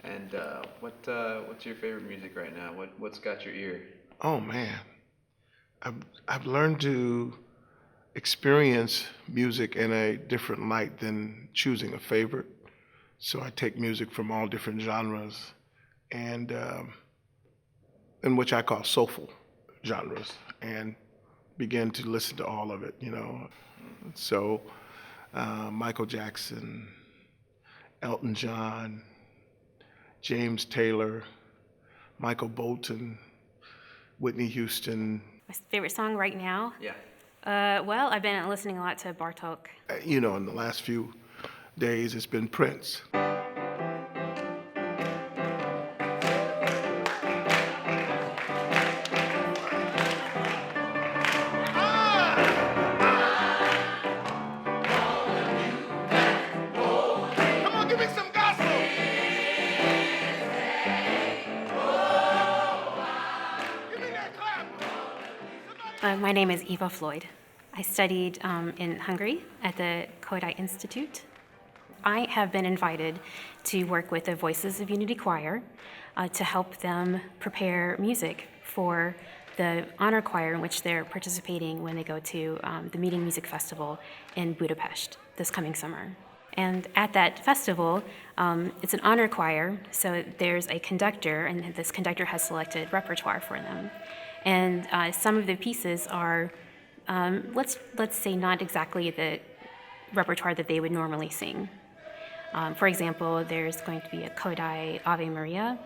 And what's your favorite music right now? What's got your ear? Oh man, I've I've learned to experience music in a different light than choosing a favorite. So I take music from all different genres, and in which I call soulful genres, and begin to listen to all of it. So Michael Jackson, Elton John, James Taylor, Michael Bolton, Whitney Houston. My favorite song right now? Yeah. Well, I've been listening a lot to Bartok. In the last few days, it's been Prince. Come on, give me some gospel. Give me that clap. My name is Eva Floyd. I studied in Hungary at the Kodai Institute. I have been invited to work with the Voices of Unity Choir to help them prepare music for the honor choir in which they're participating when they go to the Meeting Music Festival in Budapest this coming summer. And at that festival, it's an honor choir, so there's a conductor, and this conductor has selected repertoire for them. And some of the pieces are, let's say, not exactly the repertoire that they would normally sing. For example, there's going to be a Kodai Ave Maria,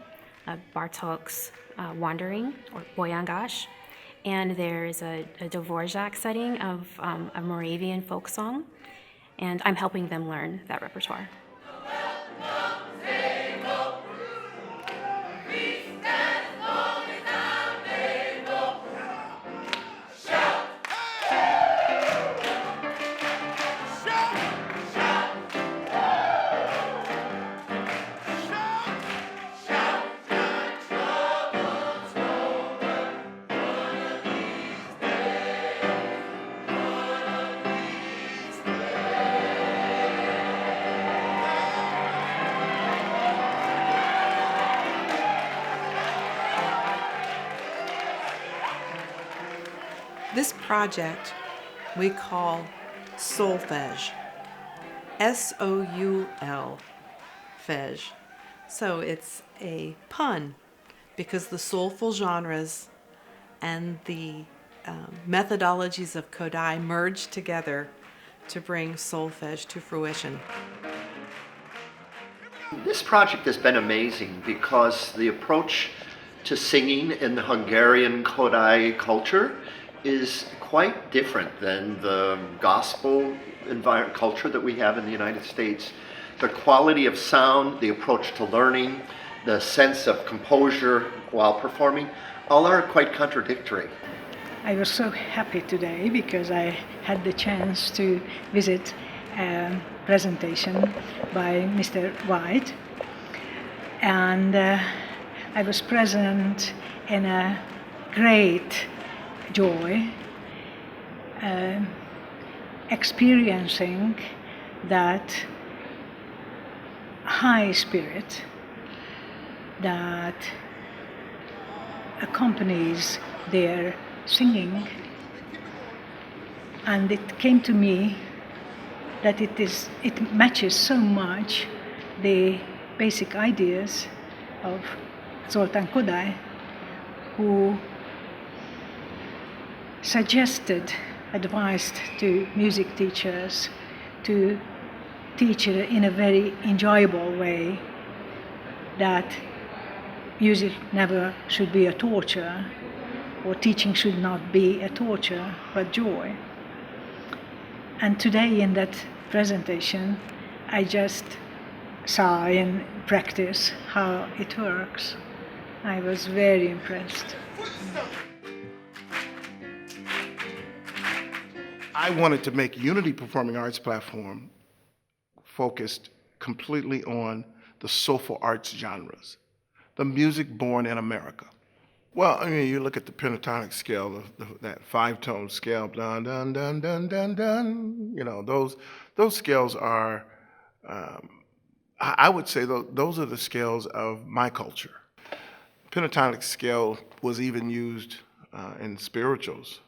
a Bartok's Wandering, or Boyangash, and there's a Dvorak setting of a Moravian folk song, and I'm helping them learn that repertoire. This project we call Soul-fege, S-O-U-L, fege. So it's a pun because the soulful genres and the methodologies of Kodai merge together to bring Soul-fege to fruition. This project has been amazing because the approach to singing in the Hungarian Kodai culture is quite different than the gospel culture that we have in the United States. The quality of sound, the approach to learning, the sense of composure while performing, all are quite contradictory. I was so happy today because I had the chance to visit a presentation by Mr. White, and I was present in a great joy, experiencing that high spirit that accompanies their singing. And it came to me that it matches so much the basic ideas of Zoltán Kodály, who suggested, advised to music teachers to teach it in a very enjoyable way, that music never should be a torture, or teaching should not be a torture, but joy. And today in that presentation, I just saw in practice how it works. I was very impressed. I wanted to make Unity Performing Arts platform focused completely on the soulful arts genres, the music born in America. Well, I mean, you look at the pentatonic scale, that five-tone scale, dun dun dun dun dun dun. Those scales are I would say those are the scales of my culture. Pentatonic scale was even used in spirituals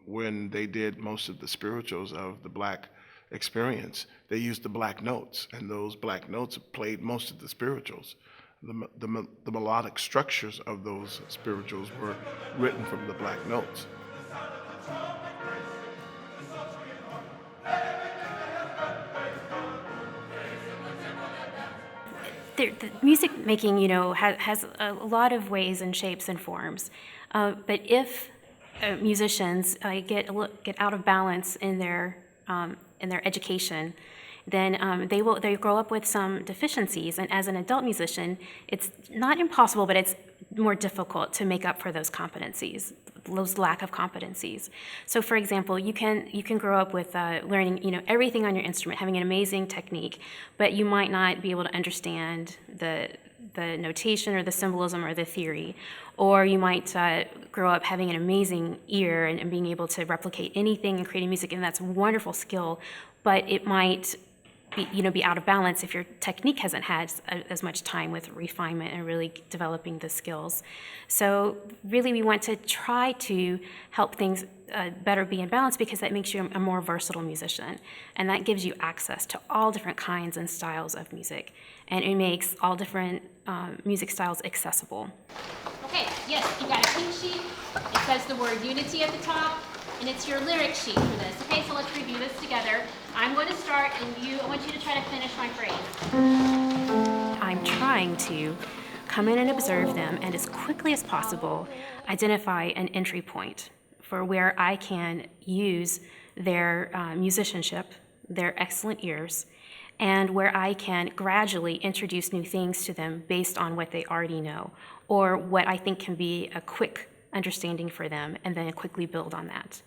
when they did most of the spirituals of the black experience. They used the black notes, and those black notes played most of the spirituals. The melodic structures of those spirituals were written from the black notes. The music making, has a lot of ways and shapes and forms. But if musicians get out of balance in their education, then they grow up with some deficiencies. And as an adult musician, it's not impossible, but it's more difficult to make up for those competencies, those lack of competencies. So, for example, you can grow up with learning everything on your instrument, having an amazing technique, but you might not be able to understand the notation or the symbolism or the theory. Or you might grow up having an amazing ear and being able to replicate anything and creating music, and that's a wonderful skill, but it might be out of balance if your technique hasn't had as much time with refinement and really developing the skills. So really we want to try to help things better be in balance, because that makes you a more versatile musician, and that gives you access to all different kinds and styles of music, and it makes all different music styles accessible. Okay, yes, you got a pink sheet. It says the word unity at the top, and it's your lyric sheet for this. Okay, so let's review this together. I'm going to start, and I want you to try to finish my phrase. I'm trying to come in and observe them, and as quickly as possible, identify an entry point for where I can use their musicianship, their excellent ears, and where I can gradually introduce new things to them based on what they already know, or what I think can be a quick understanding for them, and then quickly build on that.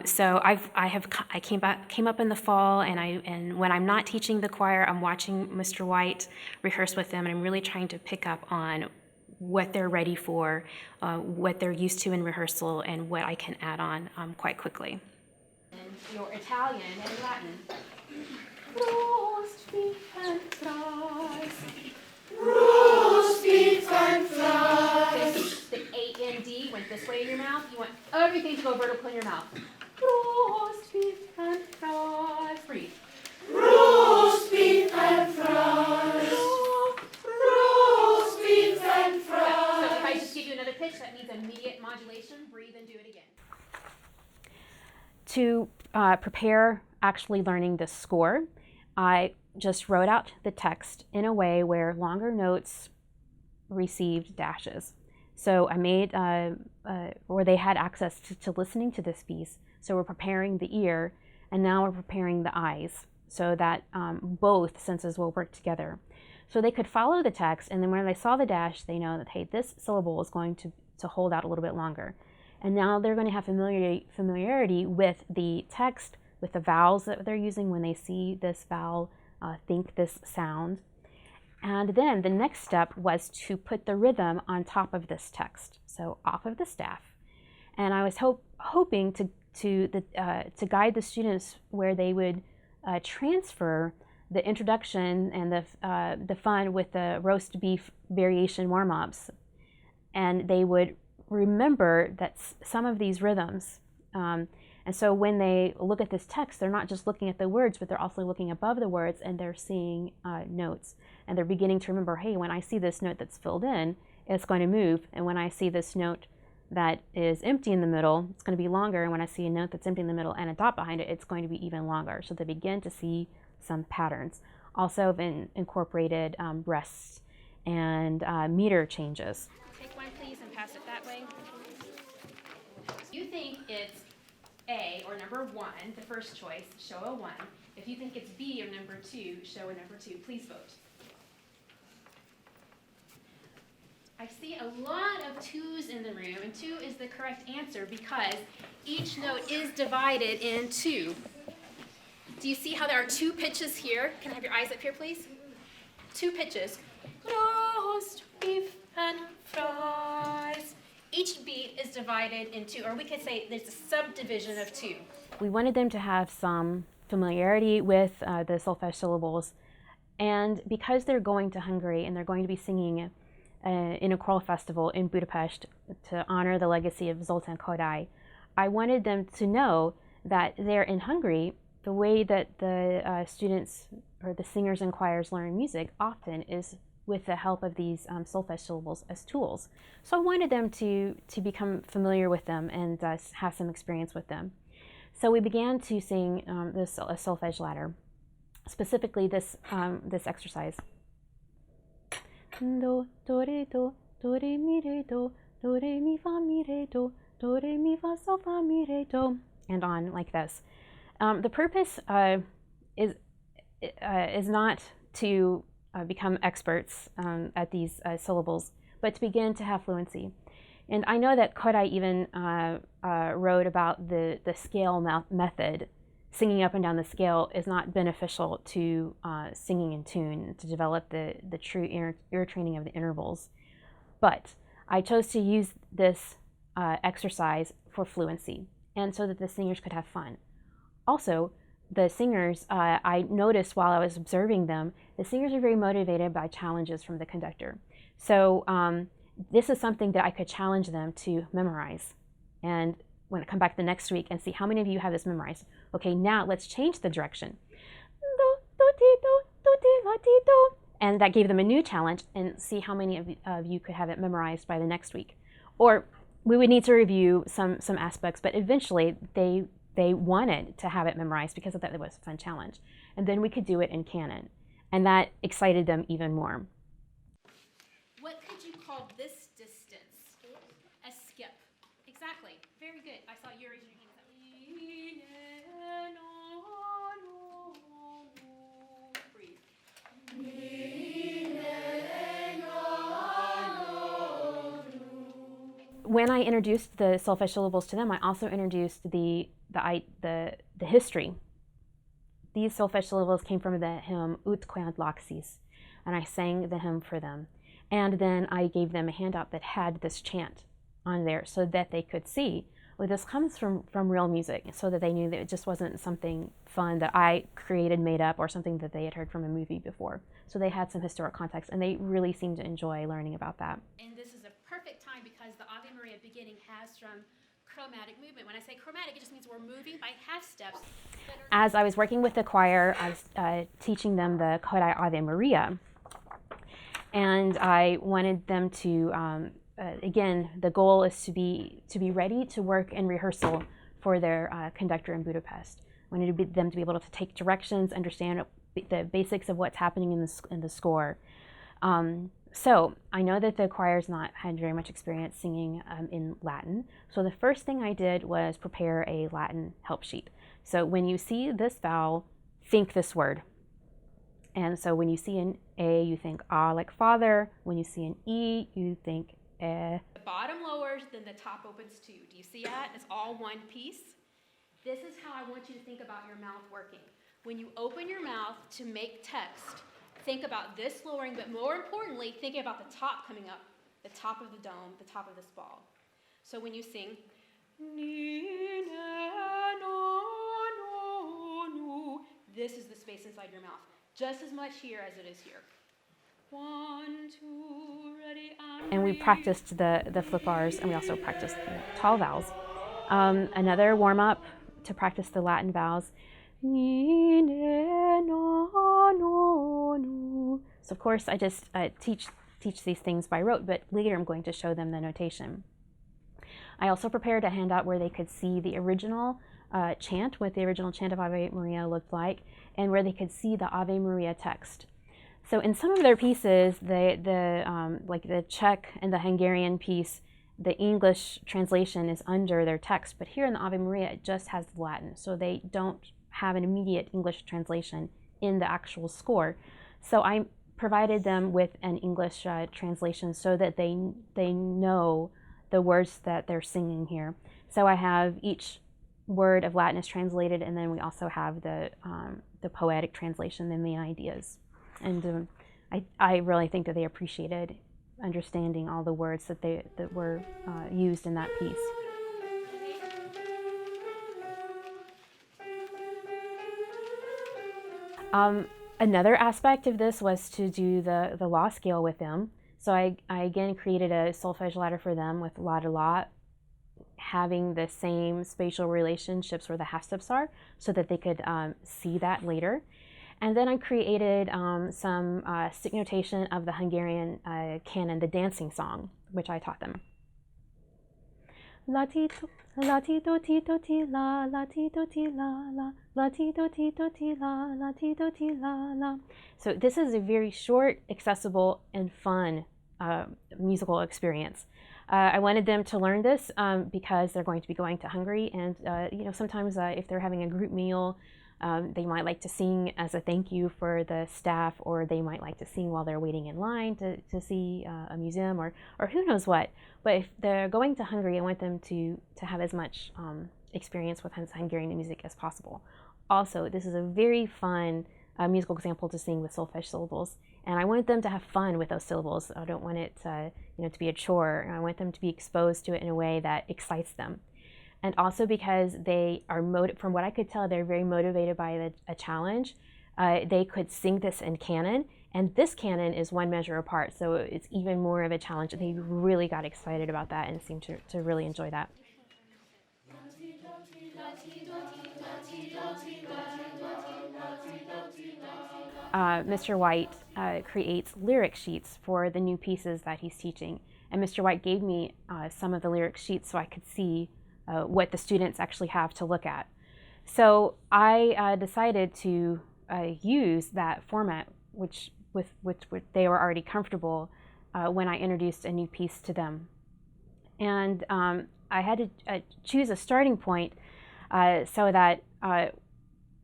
So I came up in the fall, and when I'm not teaching the choir, I'm watching Mr. White rehearse with them, and I'm really trying to pick up on what they're ready for, what they're used to in rehearsal, and what I can add on quite quickly. And your Italian and Latin. Roast beef and fries. Roast beef and fries. The A-N-D went this way in your mouth. You want everything to go vertical in your mouth. Roast beef and fries. Breathe. Roast beef and fries. Roast beef and fries. So if I just give you another pitch, that means immediate modulation. Breathe and do it again. To prepare actually learning the score, I just wrote out the text in a way where longer notes received dashes. So I made, or they had access to listening to this piece. So we're preparing the ear, and now we're preparing the eyes, so that both senses will work together. So they could follow the text, and then when they saw the dash, they know that, hey, this syllable is going to hold out a little bit longer. And now they're going to have familiarity with the text, with the vowels that they're using when they see this vowel, think this sound. And then the next step was to put the rhythm on top of this text, so off of the staff. And I was hoping to guide the students where they would transfer the introduction and the fun with the roast beef variation warm-ups, and they would remember that some of these rhythms. And so when they look at this text, they're not just looking at the words, but they're also looking above the words, and they're seeing notes. And they're beginning to remember, hey, when I see this note that's filled in, it's going to move. And when I see this note that is empty in the middle, it's going to be longer. And when I see a note that's empty in the middle and a dot behind it, it's going to be even longer. So they begin to see some patterns. Also have incorporated rests and meter changes. Take one, please, and pass it that way. You think it's A, or number 1, the first choice, show a 1. If you think it's B, or number 2, show a number 2. Please vote. I see a lot of 2s in the room, and 2 is the correct answer because each note is divided in 2. Do you see how there are 2 pitches here? Can I have your eyes up here, please? 2 pitches. Roast beef and fries. Each beat is divided in 2, or we could say there's a subdivision of 2. We wanted them to have some familiarity with the solfege syllables, And because they're going to Hungary and they're going to be singing in a choral festival in Budapest to honor the legacy of Zoltán Kodály, I wanted them to know that there in Hungary, the way that the students or the singers and choirs learn music often is with the help of these solfege syllables as tools. So I wanted them to become familiar with them and have some experience with them. So we began to sing this a solfege ladder, specifically this exercise. Do, re, do, re, mi, re, do mi, fa, mi, re, do re, mi, fa, sol, fa, mi, re, do, and on like this. The purpose is not to become experts at these syllables, but to begin to have fluency. And I know that Kodály even wrote about the scale method. Singing up and down the scale is not beneficial to singing in tune, to develop the true ear training of the intervals. But I chose to use this exercise for fluency, and so that the singers could have fun. Also, the singers, I noticed while I was observing them, the singers are very motivated by challenges from the conductor. So this is something that I could challenge them to memorize. And when I come back the next week and see how many of you have this memorized. Okay, now let's change the direction. Do, do, ti, do, do, ti, la, ti, do. And that gave them a new challenge, and see how many of you could have it memorized by the next week. Or we would need to review some aspects, but eventually they wanted to have it memorized because of that it was a fun challenge. And then we could do it in canon. And that excited them even more. What could you call this distance? A skip. Exactly. Very good. I saw you raising your hand. When I introduced the solfege syllables to them, I also introduced the history. These solfege syllables came from the hymn Ut Quant Laxis, and I sang the hymn for them. And then I gave them a handout that had this chant on there so that they could see, well, this comes from real music, so that they knew that it just wasn't something fun that I created, made up, or something that they had heard from a movie before. So they had some historic context, and they really seemed to enjoy learning about that. And this is a perfect time because the Ave Maria beginning has some chromatic movement. When I say chromatic, it just means we're moving by half steps. As I was working with the choir, I was teaching them the Kodály Ave Maria, and I wanted them to, again, the goal is to be ready to work in rehearsal for their conductor in Budapest. I wanted them to be able to take directions, understand the basics of what's happening in the score. So I know that the choir's not had very much experience singing in Latin. So the first thing I did was prepare a Latin help sheet. So when you see this vowel, think this word. And so when you see an A, you think ah like father. When you see an E, you think eh. The bottom lowers, then the top opens too. Do you see that? It's all one piece. This is how I want you to think about your mouth working. When you open your mouth to make text, think about this lowering, but more importantly, thinking about the top coming up, the top of the dome, the top of this ball. So when you sing, this is the space inside your mouth, just as much here as it is here. 1, 2, ready, and we practiced the flip R's, and we also practiced the tall vowels. Another warm-up to practice the Latin vowels. So of course I just teach these things by rote, but later I'm going to show them the notation. I also prepared a handout where they could see the original chant, what the original chant of Ave Maria looked like, and where they could see the Ave Maria text. So in some of their pieces, like the Czech and the Hungarian piece, the English translation is under their text, but here in the Ave Maria, it just has the Latin, so they don't have an immediate English translation in the actual score. So I provided them with an English translation so that they know the words that they're singing here. So I have each word of Latin is translated, and then we also have the poetic translation, the main ideas. And I really think that they appreciated understanding all the words that were used in that piece. Another aspect of this was to do the law scale with them. So I again created a solfege ladder for them with la to la, having the same spatial relationships where the half steps are, so that they could see that later. And then I created some stick notation of the Hungarian canon, the dancing song, which I taught them. La ti do ti do ti la, la ti do ti la la, la ti do ti do ti la, la ti do ti la la. So this is a very short, accessible, and fun musical experience. I wanted them to learn this because they're going to be going to Hungary, and sometimes if they're having a group meal, they might like to sing as a thank you for the staff, or they might like to sing while they're waiting in line to see a museum, or who knows what. But if they're going to Hungary, I want them to have as much experience with Hungarian music as possible. Also, this is a very fun musical example to sing with solfege syllables, and I want them to have fun with those syllables. I don't want it to be a chore. I want them to be exposed to it in a way that excites them. And also because they are, from what I could tell, they're very motivated by a challenge. They could sing this in canon, and this canon is one measure apart, so it's even more of a challenge. They really got excited about that and seemed to really enjoy that. Mr. White creates lyric sheets for the new pieces that he's teaching, and Mr. White gave me some of the lyric sheets so I could see what the students actually have to look at. So I decided to use that format, which they were already comfortable when I introduced a new piece to them. And I had to choose a starting point so that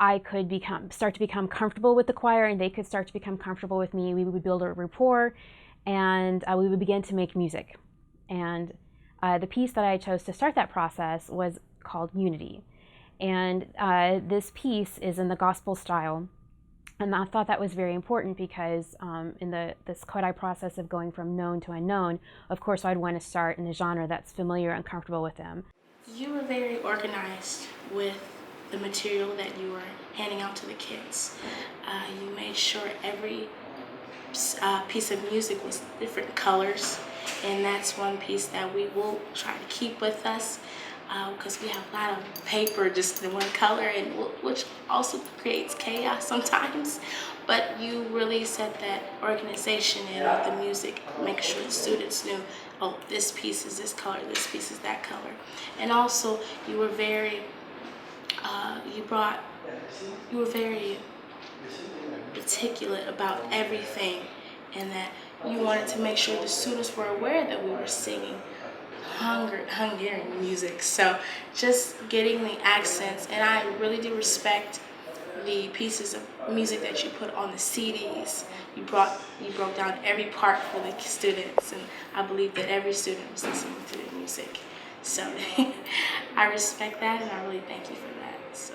I could start to become comfortable with the choir, and they could start to become comfortable with me. We would build a rapport, and we would begin to make music. And the piece that I chose to start that process was called Unity. And this piece is in the gospel style. And I thought that was very important because in this Kodai process of going from known to unknown, of course I'd want to start in a genre that's familiar and comfortable with them. You were very organized with the material that you were handing out to the kids. You made sure every piece of music was different colors, and that's one piece that we will try to keep with us because we have a lot of paper just in one color, and which also creates chaos sometimes. But you really set that organization in with the music, making sure the students knew, oh, this piece is this color, this piece is that color. And also you were very you were very articulate about everything, and that you wanted to make sure the students were aware that we were singing Hungarian music. So just getting the accents, and I really do respect the pieces of music that you put on the CDs. You broke down every part for the students, and I believe that every student was listening to the music. So I respect that, and I really thank you for that. So.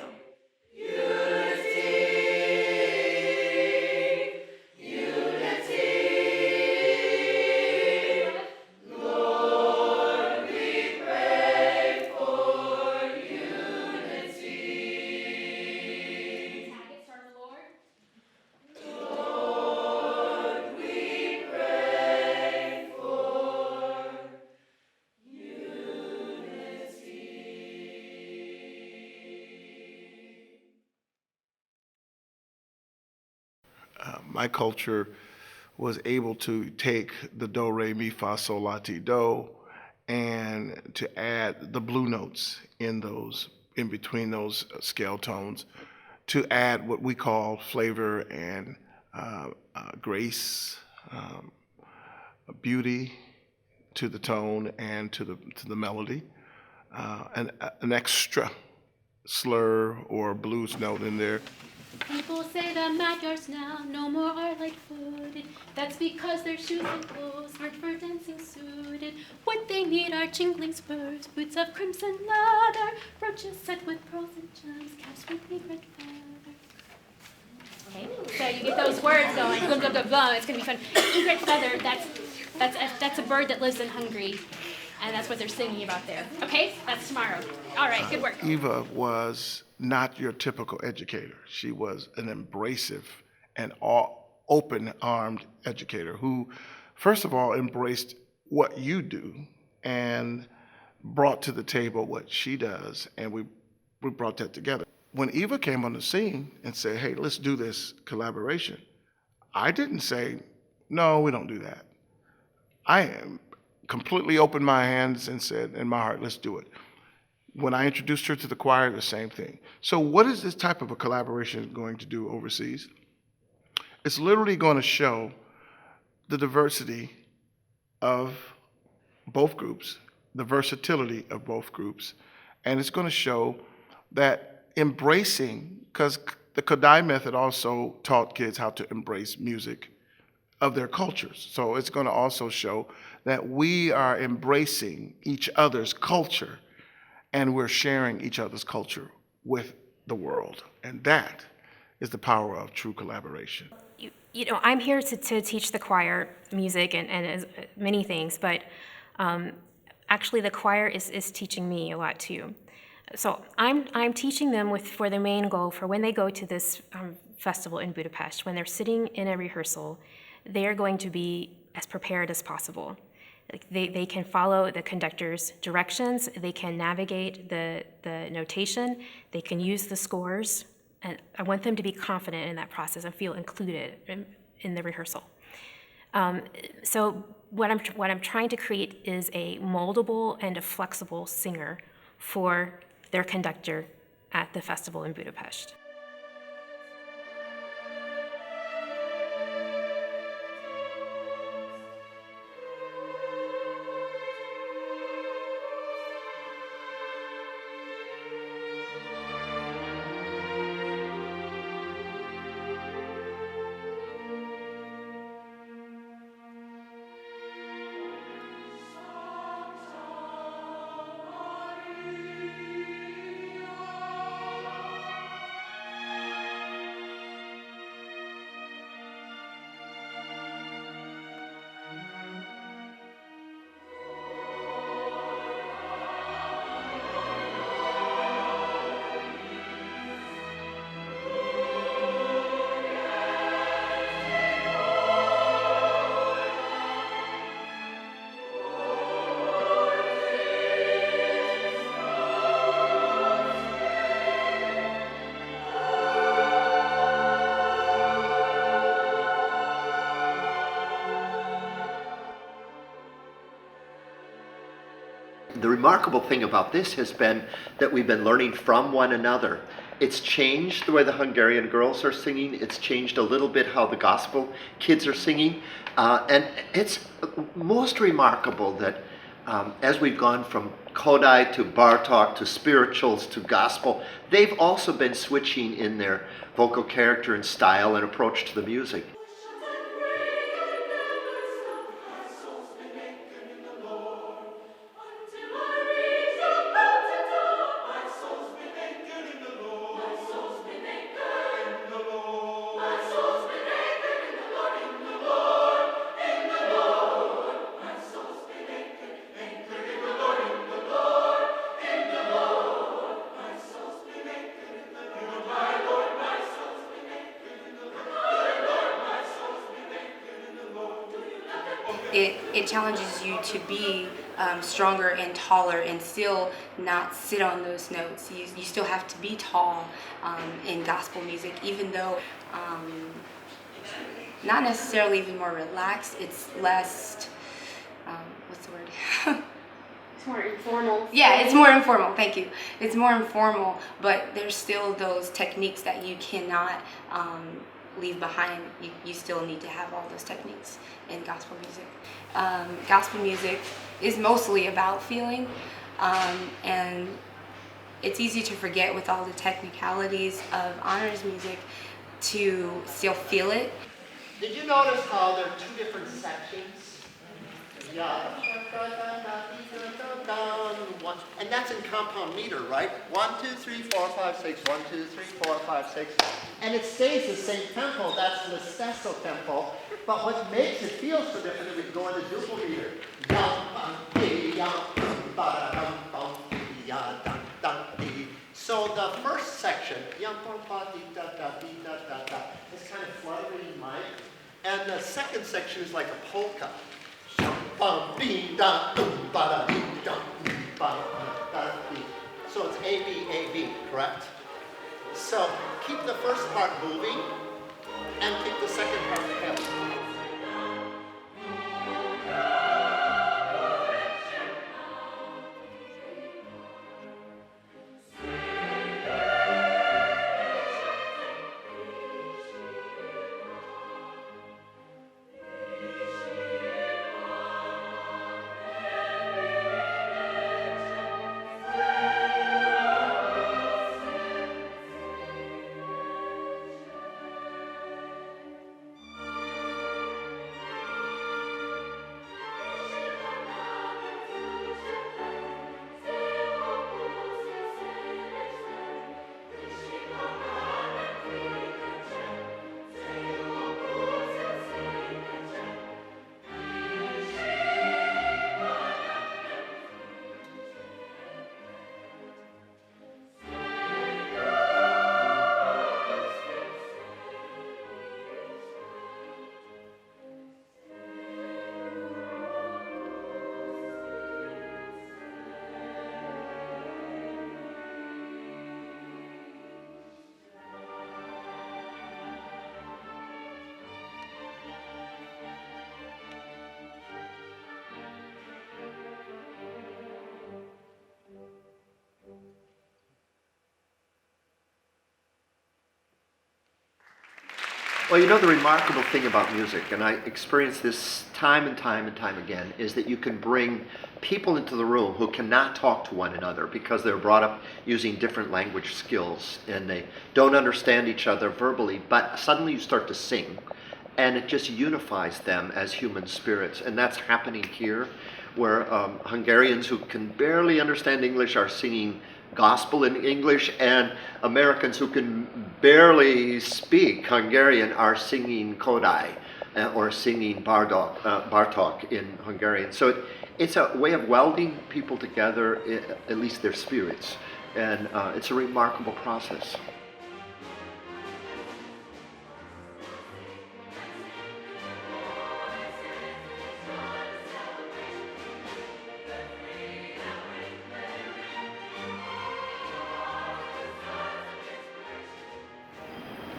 My culture was able to take the do, re, mi, fa, sol, la, ti, do, and to add the blue notes in between those scale tones, to add what we call flavor and grace, beauty to the tone and to the melody, an extra slur or blues note in there. People say that Magyars now no more are light-footed. That's because their shoes and clothes aren't for dancing suited. What they need are jingling spurs, boots of crimson leather, brooches set with pearls and gems, caps with egret feather. Okay, so you get those words going. Blah, blah, blah, blah. It's gonna be fun. Egret feather. That's a bird that lives in Hungary, and that's what they're singing about there. Okay, that's tomorrow. All right, good work. Eva was not your typical educator. She was an abrasive an open-armed educator who, first of all, embraced what you do and brought to the table what she does, and we brought that together. When Eva came on the scene and said, hey, let's do this collaboration, I didn't say, no, we don't do that. I completely opened my hands and said in my heart, let's do it. When I introduced her to the choir, the same thing. So what is this type of a collaboration going to do overseas? It's literally going to show the diversity of both groups, the versatility of both groups, and it's going to show that embracing, because the Kodai method also taught kids how to embrace music of their cultures. So it's going to also show that we are embracing each other's culture and we're sharing each other's culture with the world. And that is the power of true collaboration. You know, I'm here to teach the choir music and many things, but actually the choir is teaching me a lot too. So I'm teaching them for their main goal for when they go to this festival in Budapest. When they're sitting in a rehearsal, they're going to be as prepared as possible. Like they can follow the conductor's directions, they can navigate the notation, they can use the scores, and I want them to be confident in that process and feel included in the rehearsal. So what I'm trying to create is a moldable and a flexible singer for their conductor at the festival in Budapest. The remarkable thing about this has been that we've been learning from one another. It's changed the way the Hungarian girls are singing. It's changed a little bit how the gospel kids are singing. And it's most remarkable that as we've gone from Kodai to Bartok to spirituals to gospel, they've also been switching in their vocal character and style and approach to the music. It challenges you to be stronger and taller and still not sit on those notes. You still have to be tall in gospel music, even though not necessarily even more relaxed. It's less, what's the word? It's more informal. Yeah, it's more informal, thank you. It's more informal, but there's still those techniques that you cannot leave behind. You still need to have all those techniques in gospel music. Gospel music is mostly about feeling, and it's easy to forget with all the technicalities of honors music to still feel it. Did you notice how there are two different sections? Yeah. And that's in compound meter, right? 1, 2, 3, 4, 5, 6. 1, 2, 3, 4, 5, 6. And it stays the same tempo. That's the stesso tempo. But what makes it feel so different is we go into duple meter. So the first section, It's kind of fluttering mic. And the second section is like a polka. So it's A, B, A, B, correct? So keep the first part moving and keep the second part held. Well, you know, the remarkable thing about music, and I experience this time and time and time again, is that you can bring people into the room who cannot talk to one another because they're brought up using different language skills and they don't understand each other verbally, but suddenly you start to sing and it just unifies them as human spirits. And that's happening here, where Hungarians who can barely understand English are singing gospel in English, and Americans who can barely speak Hungarian are singing Kodai or singing Bartok in Hungarian. So it's a way of welding people together, at least their spirits, and it's a remarkable process.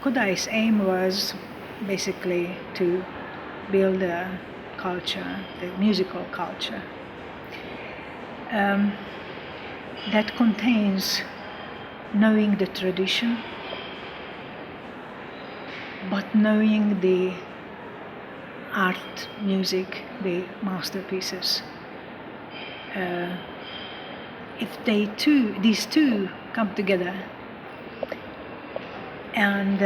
Kodai's aim was basically to build a culture, the musical culture, that contains knowing the tradition, but knowing the art, music, the masterpieces. If these two come together, and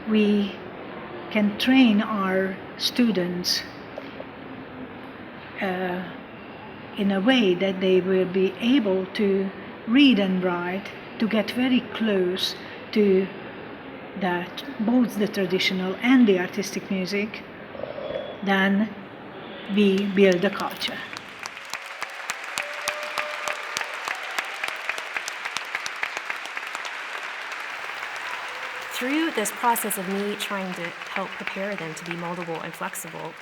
we can train our students in a way that they will be able to read and write, to get very close to that, both the traditional and the artistic music, then we build a culture. Through this process of me trying to help prepare them to be moldable and flexible,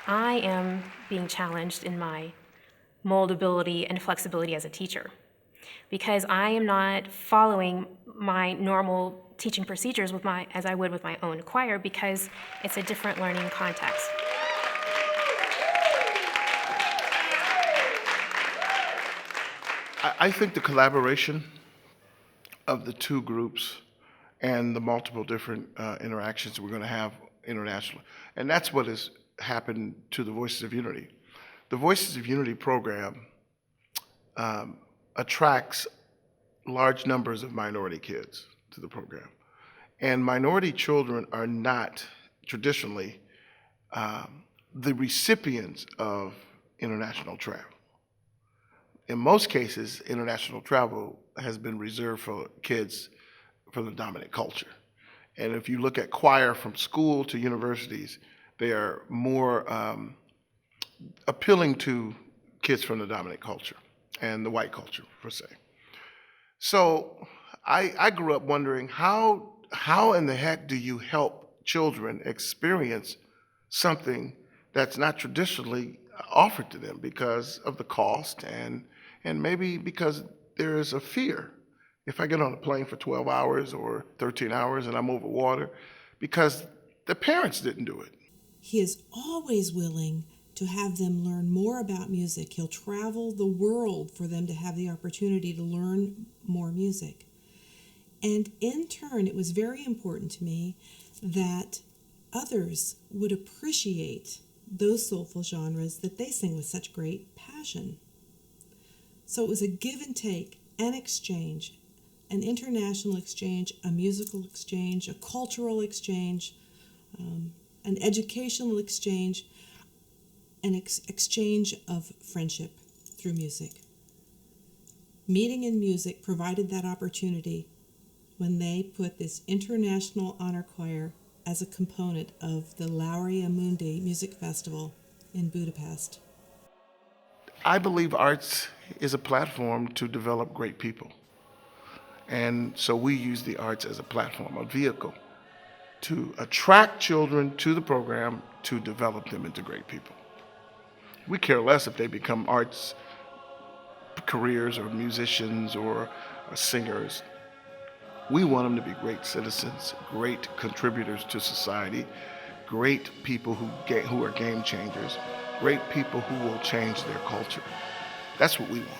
I am being challenged in my moldability and flexibility as a teacher, because I am not following my normal teaching procedures as I would with my own choir, because it's a different learning context. I think the collaboration of the two groups and the multiple different interactions we're going to have internationally. And that's what has happened to the Voices of Unity. The Voices of Unity program attracts large numbers of minority kids to the program. And minority children are not traditionally the recipients of international travel. In most cases, international travel has been reserved for kids from the dominant culture. And if you look at choir from school to universities, they are more appealing to kids from the dominant culture and the white culture, per se. So I grew up wondering how in the heck do you help children experience something that's not traditionally offered to them because of the cost and maybe because there is a fear. If I get on a plane for 12 hours or 13 hours and I'm over water, because the parents didn't do it. He is always willing to have them learn more about music. He'll travel the world for them to have the opportunity to learn more music. And in turn, it was very important to me that others would appreciate those soulful genres that they sing with such great passion. So it was a give and take, an exchange, an international exchange, a musical exchange, a cultural exchange, an educational exchange, an exchange of friendship through music. Meeting in Music provided that opportunity when they put this International Honor Choir as a component of the Laurea Mundi Music Festival in Budapest. I believe arts is a platform to develop great people. And so we use the arts as a platform, a vehicle, to attract children to the program to develop them into great people. We care less if they become arts careers or musicians or singers. We want them to be great citizens, great contributors to society, great people who are game changers, great people who will change their culture. That's what we want.